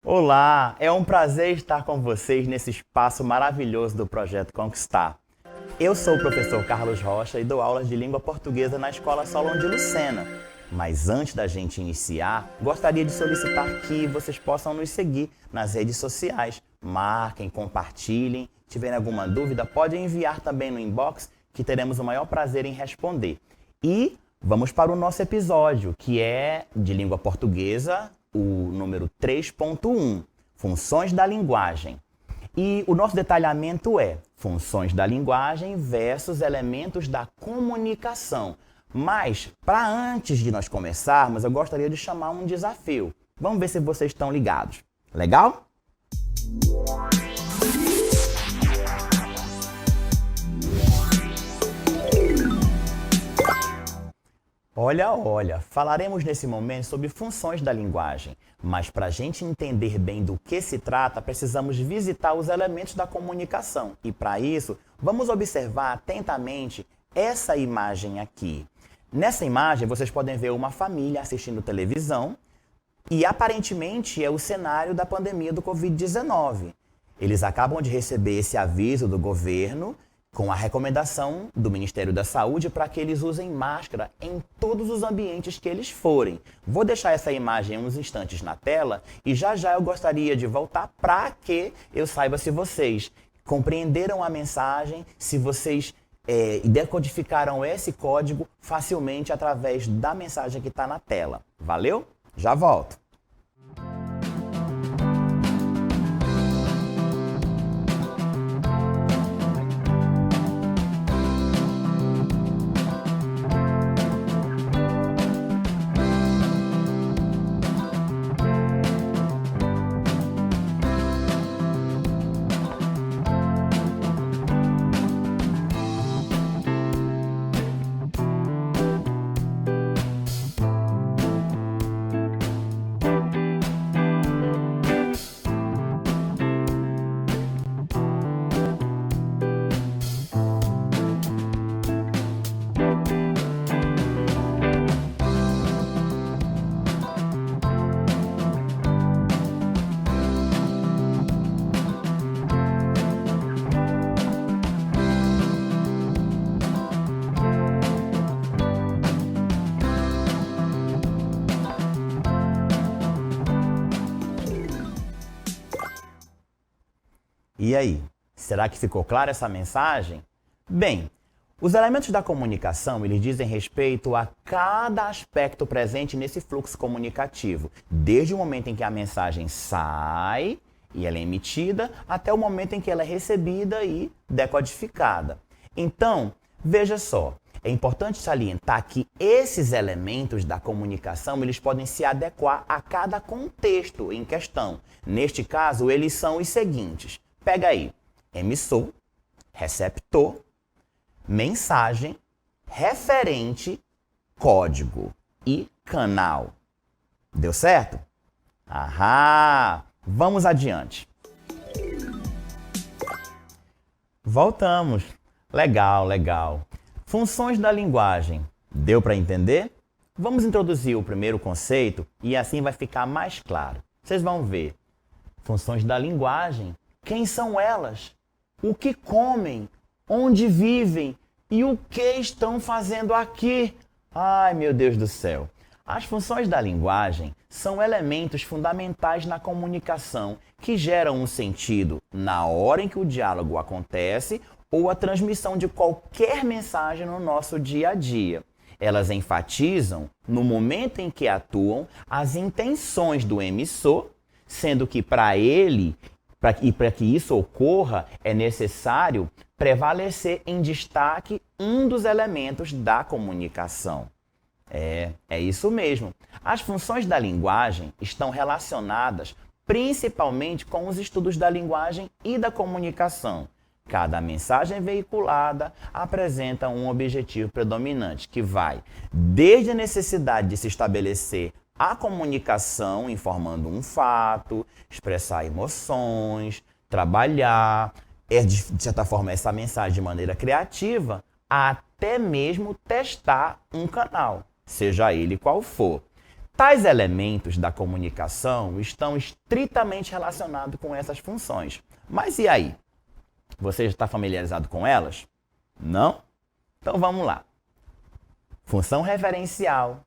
Olá, é um prazer estar com vocês nesse espaço maravilhoso do Projeto Conquistar. Eu sou o professor Carlos Rocha e dou aulas de língua portuguesa na Escola Solon de Lucena. Mas antes da gente iniciar, gostaria de solicitar que vocês possam nos seguir nas redes sociais. Marquem, compartilhem. Se tiverem alguma dúvida, podem enviar também no inbox, que teremos o maior prazer em responder. E vamos para o nosso episódio, que é de língua portuguesa, o número 3.1, Funções da Linguagem. E o nosso detalhamento é funções da linguagem versus elementos da comunicação. Mas, para antes de nós começarmos, eu gostaria de chamar um desafio. Vamos ver se vocês estão ligados. Legal? Olha, falaremos nesse momento sobre funções da linguagem, mas para a gente entender bem do que se trata, precisamos visitar os elementos da comunicação. E para isso, vamos observar atentamente essa imagem aqui. Nessa imagem, vocês podem ver uma família assistindo televisão e aparentemente é o cenário da pandemia do Covid-19. Eles acabam de receber esse aviso do governo com a recomendação do Ministério da Saúde para que eles usem máscara em todos os ambientes que eles forem. Vou deixar essa imagem uns instantes na tela e já eu gostaria de voltar para que eu saiba se vocês compreenderam a mensagem, se vocês decodificaram esse código facilmente através da mensagem que está na tela. Valeu? Já volto. E aí, será que ficou clara essa mensagem? Bem, os elementos da comunicação, eles dizem respeito a cada aspecto presente nesse fluxo comunicativo, desde o momento em que a mensagem sai e ela é emitida, até o momento em que ela é recebida e decodificada. Então, veja só, é importante salientar que esses elementos da comunicação, eles podem se adequar a cada contexto em questão. Neste caso, eles são os seguintes. Pega aí, emissor, receptor, mensagem, referente, código e canal. Deu certo? Ahá! Vamos adiante. Voltamos. Legal. Funções da linguagem. Deu para entender? Vamos introduzir o primeiro conceito e assim vai ficar mais claro. Vocês vão ver. Funções da linguagem. Quem são elas? O que comem? Onde vivem? E o que estão fazendo aqui? Ai, meu Deus do céu! As funções da linguagem são elementos fundamentais na comunicação que geram um sentido na hora em que o diálogo acontece ou a transmissão de qualquer mensagem no nosso dia a dia. Elas enfatizam, no momento em que atuam, as intenções do emissor, sendo que para que isso ocorra, é necessário prevalecer em destaque um dos elementos da comunicação. É isso mesmo. As funções da linguagem estão relacionadas principalmente com os estudos da linguagem e da comunicação. Cada mensagem veiculada apresenta um objetivo predominante, que vai desde a necessidade de se estabelecer a comunicação informando um fato, expressar emoções, trabalhar, de certa forma, essa mensagem de maneira criativa, até mesmo testar um canal, seja ele qual for. Tais elementos da comunicação estão estritamente relacionados com essas funções. Mas e aí? Você já está familiarizado com elas? Não? Então vamos lá. Função referencial,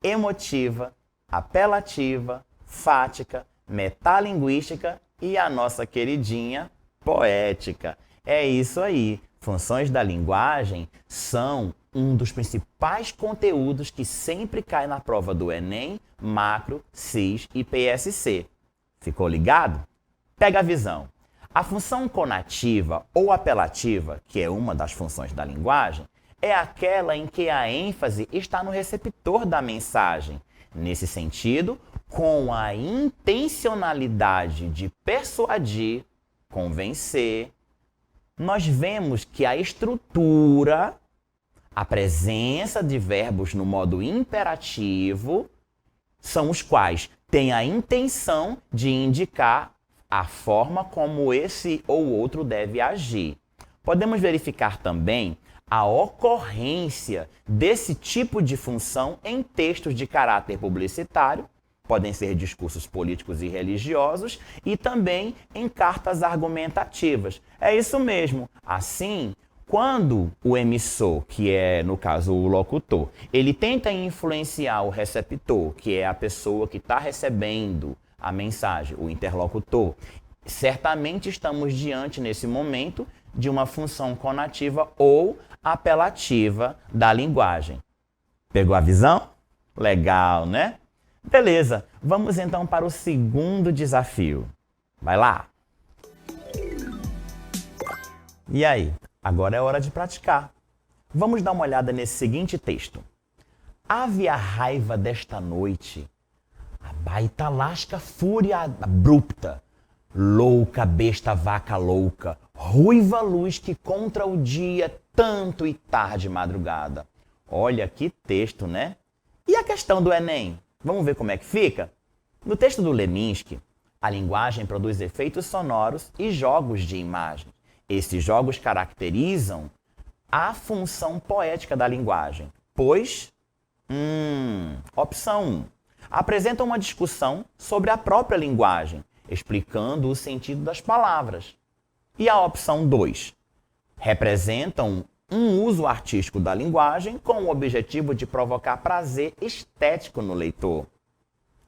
emotiva, apelativa, fática, metalinguística e a nossa queridinha poética. É isso aí. Funções da linguagem são um dos principais conteúdos que sempre cai na prova do Enem, Macro, CIS e PSC. Ficou ligado? Pega a visão. A função conativa ou apelativa, que é uma das funções da linguagem, é aquela em que a ênfase está no receptor da mensagem. Nesse sentido, com a intencionalidade de persuadir, convencer, nós vemos que a estrutura, a presença de verbos no modo imperativo, são os quais têm a intenção de indicar a forma como esse ou outro deve agir. Podemos verificar também a ocorrência desse tipo de função em textos de caráter publicitário, podem ser discursos políticos e religiosos, e também em cartas argumentativas. É isso mesmo. Assim, quando o emissor, que é, no caso, o locutor, ele tenta influenciar o receptor, que é a pessoa que está recebendo a mensagem, o interlocutor, certamente estamos diante, nesse momento, de uma função conativa ou apelativa da linguagem. Pegou a visão? Legal, né? Beleza, vamos então para o segundo desafio. Vai lá! E aí? Agora é hora de praticar. Vamos dar uma olhada nesse seguinte texto. Ave a raiva desta noite, a baita lasca fúria abrupta, louca besta vaca louca, ruiva luz que contra o dia tanto e tarde madrugada. Olha que texto, né? E a questão do Enem? Vamos ver como é que fica? No texto do Leminski, a linguagem produz efeitos sonoros e jogos de imagem. Esses jogos caracterizam a função poética da linguagem, pois, opção 1, apresentam uma discussão sobre a própria linguagem, explicando o sentido das palavras. E a opção 2, representam um uso artístico da linguagem com o objetivo de provocar prazer estético no leitor.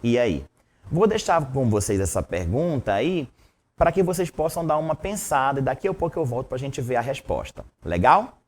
E aí? Vou deixar com vocês essa pergunta aí para que vocês possam dar uma pensada e daqui a pouco eu volto para a gente ver a resposta. Legal?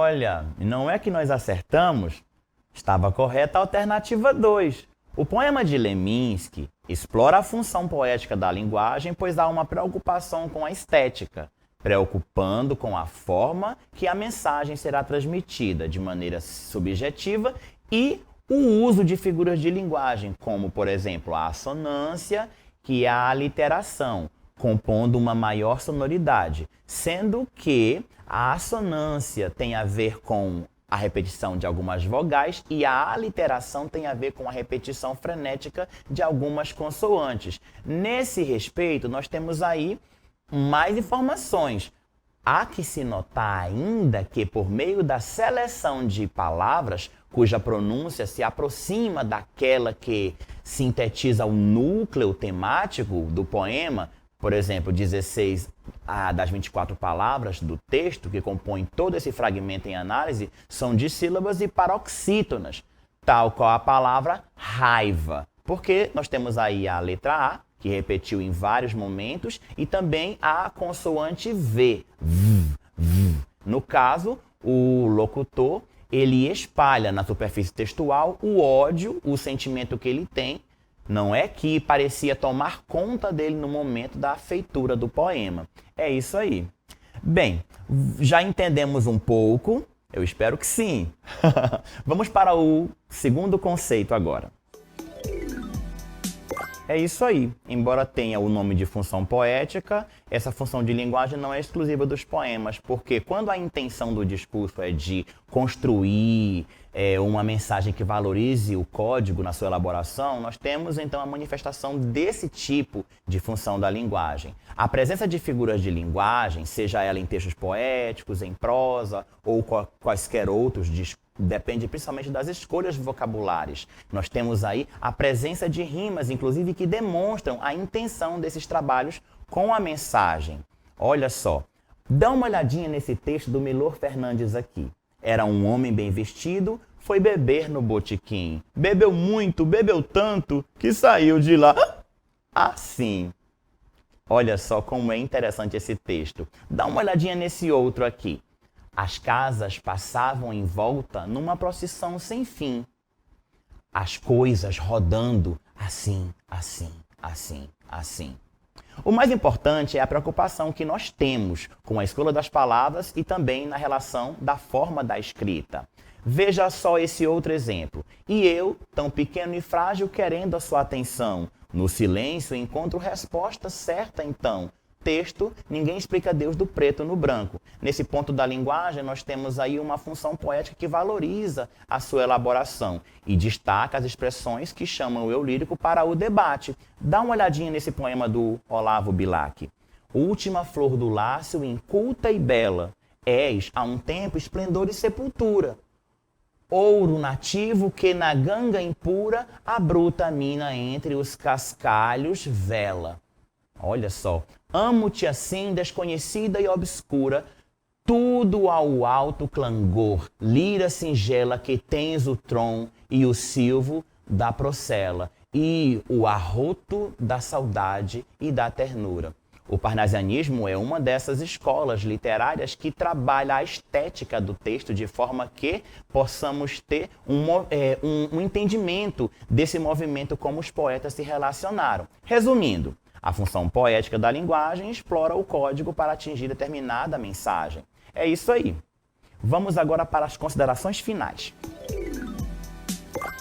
Olha, não é que nós acertamos? Estava correta a alternativa 2. O poema de Leminski explora a função poética da linguagem, pois há uma preocupação com a estética, preocupando com a forma que a mensagem será transmitida de maneira subjetiva e o uso de figuras de linguagem, como, por exemplo, a assonância, que é a aliteração, compondo uma maior sonoridade, sendo que a assonância tem a ver com a repetição de algumas vogais e a aliteração tem a ver com a repetição frenética de algumas consoantes. Nesse respeito, nós temos aí mais informações. Há que se notar ainda que, por meio da seleção de palavras cuja pronúncia se aproxima daquela que sintetiza o núcleo temático do poema, por exemplo, 16 das 24 palavras do texto que compõem todo esse fragmento em análise são dissílabas e paroxítonas, tal qual a palavra raiva, porque nós temos aí a letra A, que repetiu em vários momentos, e também a consoante V. No caso, o locutor, ele espalha na superfície textual o ódio, o sentimento que ele tem, não é que parecia tomar conta dele no momento da feitura do poema. É isso aí. Bem, já entendemos um pouco, eu espero que sim. Vamos para o segundo conceito agora. É isso aí. Embora tenha o nome de função poética, essa função de linguagem não é exclusiva dos poemas, porque quando a intenção do discurso é de construir uma mensagem que valorize o código na sua elaboração, nós temos então a manifestação desse tipo de função da linguagem. A presença de figuras de linguagem, seja ela em textos poéticos, em prosa ou quaisquer outros discursos, depende principalmente das escolhas vocabulares. Nós temos aí a presença de rimas, inclusive, que demonstram a intenção desses trabalhos com a mensagem. Olha só, dá uma olhadinha nesse texto do Milor Fernandes aqui. Era um homem bem vestido, foi beber no botequim. Bebeu muito, bebeu tanto, que saiu de lá assim. Olha só como é interessante esse texto. Dá uma olhadinha nesse outro aqui. As casas passavam em volta numa procissão sem fim. As coisas rodando assim, assim, assim, assim. O mais importante é a preocupação que nós temos com a escolha das palavras e também na relação da forma da escrita. Veja só esse outro exemplo. E eu, tão pequeno e frágil, querendo a sua atenção. No silêncio encontro resposta certa então. Texto, ninguém explica Deus do preto no branco. Nesse ponto da linguagem, nós temos aí uma função poética que valoriza a sua elaboração e destaca as expressões que chamam o eu lírico para o debate. Dá uma olhadinha nesse poema do Olavo Bilac. Última flor do lácio, inculta e bela, és, a um tempo, esplendor e sepultura. Ouro nativo que na ganga impura a bruta mina entre os cascalhos vela. Olha só, amo-te assim, desconhecida e obscura, tudo ao alto clangor, lira singela que tens o tron e o silvo da procela, e o arroto da saudade e da ternura. O parnasianismo é uma dessas escolas literárias que trabalha a estética do texto de forma que possamos ter um entendimento desse movimento como os poetas se relacionaram. Resumindo, a função poética da linguagem explora o código para atingir determinada mensagem. É isso aí. Vamos agora para as considerações finais.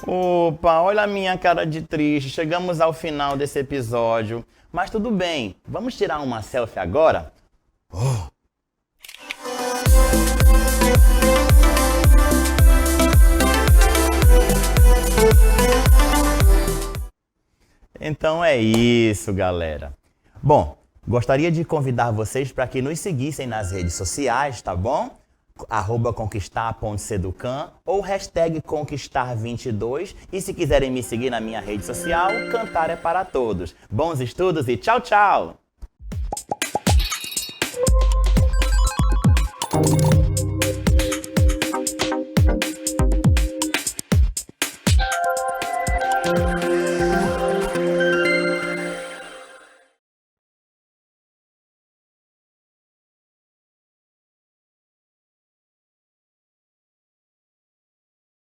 Opa, olha a minha cara de triste. Chegamos ao final desse episódio. Mas tudo bem, vamos tirar uma selfie agora? Então é isso, galera. Bom, gostaria de convidar vocês para que nos seguissem nas redes sociais, tá bom? @conquistar.seducan ou #conquistar22. E se quiserem me seguir na minha rede social, Cantar é para Todos. Bons estudos e tchau, tchau!